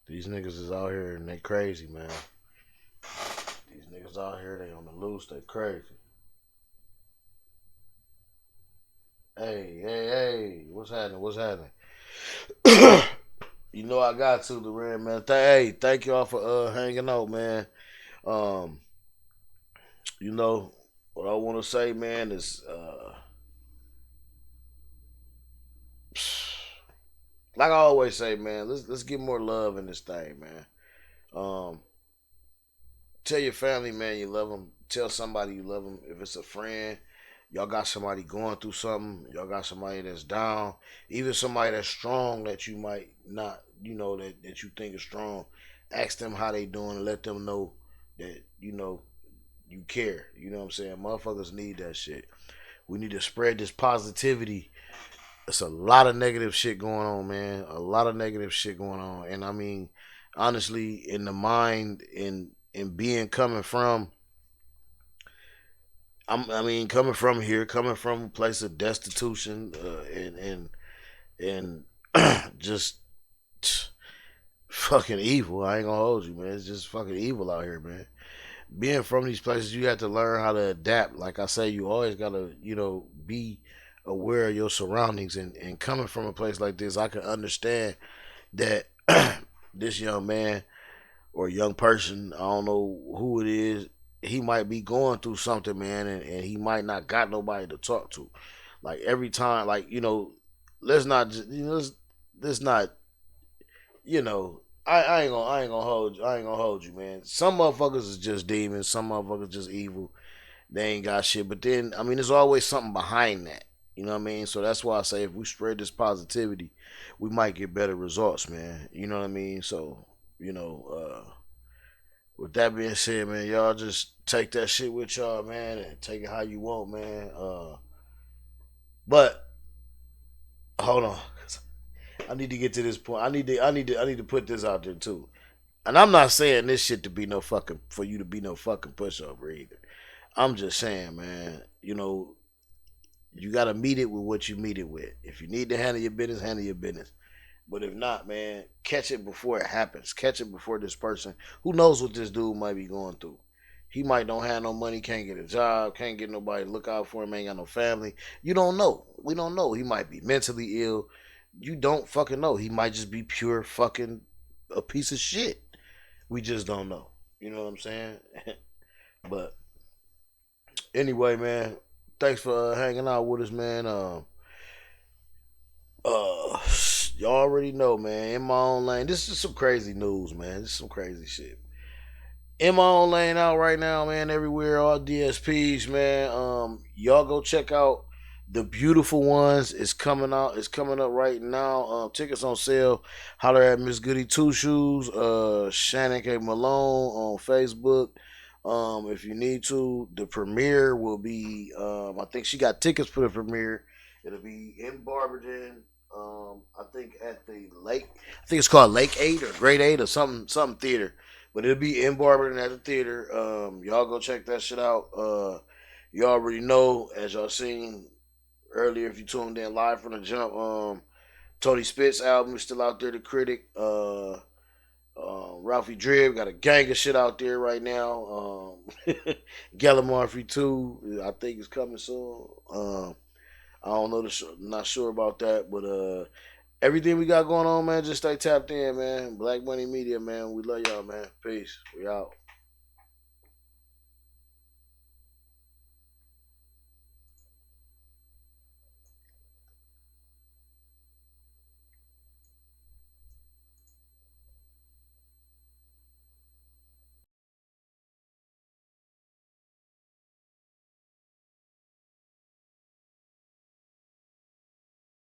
these niggas is out here and they crazy, man. These niggas out here, they on the loose, they crazy. Hey, what's happening? What's happening? You know I got to, Loren, man. Hey, thank y'all for hanging out, man. You know, what I want to say, man, is like I always say, man, let's get more love in this thing, man. Tell your family, man, you love them. Tell somebody you love them. If it's a friend, y'all got somebody going through something, y'all got somebody that's down, even somebody that's strong that you might not, you know, that you think is strong. Ask them how they doing and let them know that, you know, you care. You know what I'm saying? Motherfuckers need that shit. We need to spread this positivity. It's a lot of negative shit going on, man. A lot of negative shit going on. And I mean, honestly, in the mind, in being coming from, coming from here, coming from a place of destitution, and just fucking evil. I ain't gonna hold you, man. It's just fucking evil out here, man. Being from these places, you have to learn how to adapt. Like I say, you always gotta, you know, be aware of your surroundings. And coming from a place like this, I can understand that this young man or young person, I don't know who it is, he might be going through something, man, and he might not got nobody to talk to. Like every time, like, you know, let's not, you know, let's not, you know, I ain't gonna hold you, man. Some motherfuckers is just demons. Some motherfuckers just evil. They ain't got shit. But then, I mean, there's always something behind that. You know what I mean? So that's why I say if we spread this positivity, we might get better results, man. You know what I mean? So, you know, with that being said, man, y'all just take that shit with y'all, man, and take it how you want, man. But hold on. I need to get to this point. I need to put this out there too. And I'm not saying this shit to be no fucking, for you to be no fucking pushover either. I'm just saying, man, you know, you gotta meet it with what you meet it with. If you need to handle your business, handle your business. But if not, man, catch it before it happens. Catch it before this person, who knows what this dude might be going through. He might don't have no money, can't get a job, can't get nobody to look out for him, ain't got no family. You don't know. We don't know. He might be mentally ill. You don't fucking know. He might just be pure fucking a piece of shit. We just don't know. You know what I'm saying? But anyway, man, thanks for hanging out with us, man. Y'all already know, man. In my own lane. This is some crazy news, man. This is some crazy shit. In my own lane out right now, man. Everywhere, all DSPs, man. Y'all go check out The Beautiful Ones. It's coming out. It's coming up right now. Tickets on sale. Holler at Miss Goody Two Shoes. Shannon K. Malone on Facebook. If you need to, the premiere will be. I think she got tickets for the premiere. It'll be in Barberton. I think at the Lake. I think it's called Lake 8 or Grade 8 or something theater. But it'll be in Barberton at the theater. Y'all go check that shit out. You already know, as y'all seen earlier, if you tuned in live from the jump, Tony Spitz album is still out there, The Critic. Ralphie Drib got a gang of shit out there right now. Gallimorphy 2, I think is coming soon. I don't know, not sure about that, but everything we got going on, man, just stay tapped in, man. Black Money Media, man. We love y'all, man. Peace. We out.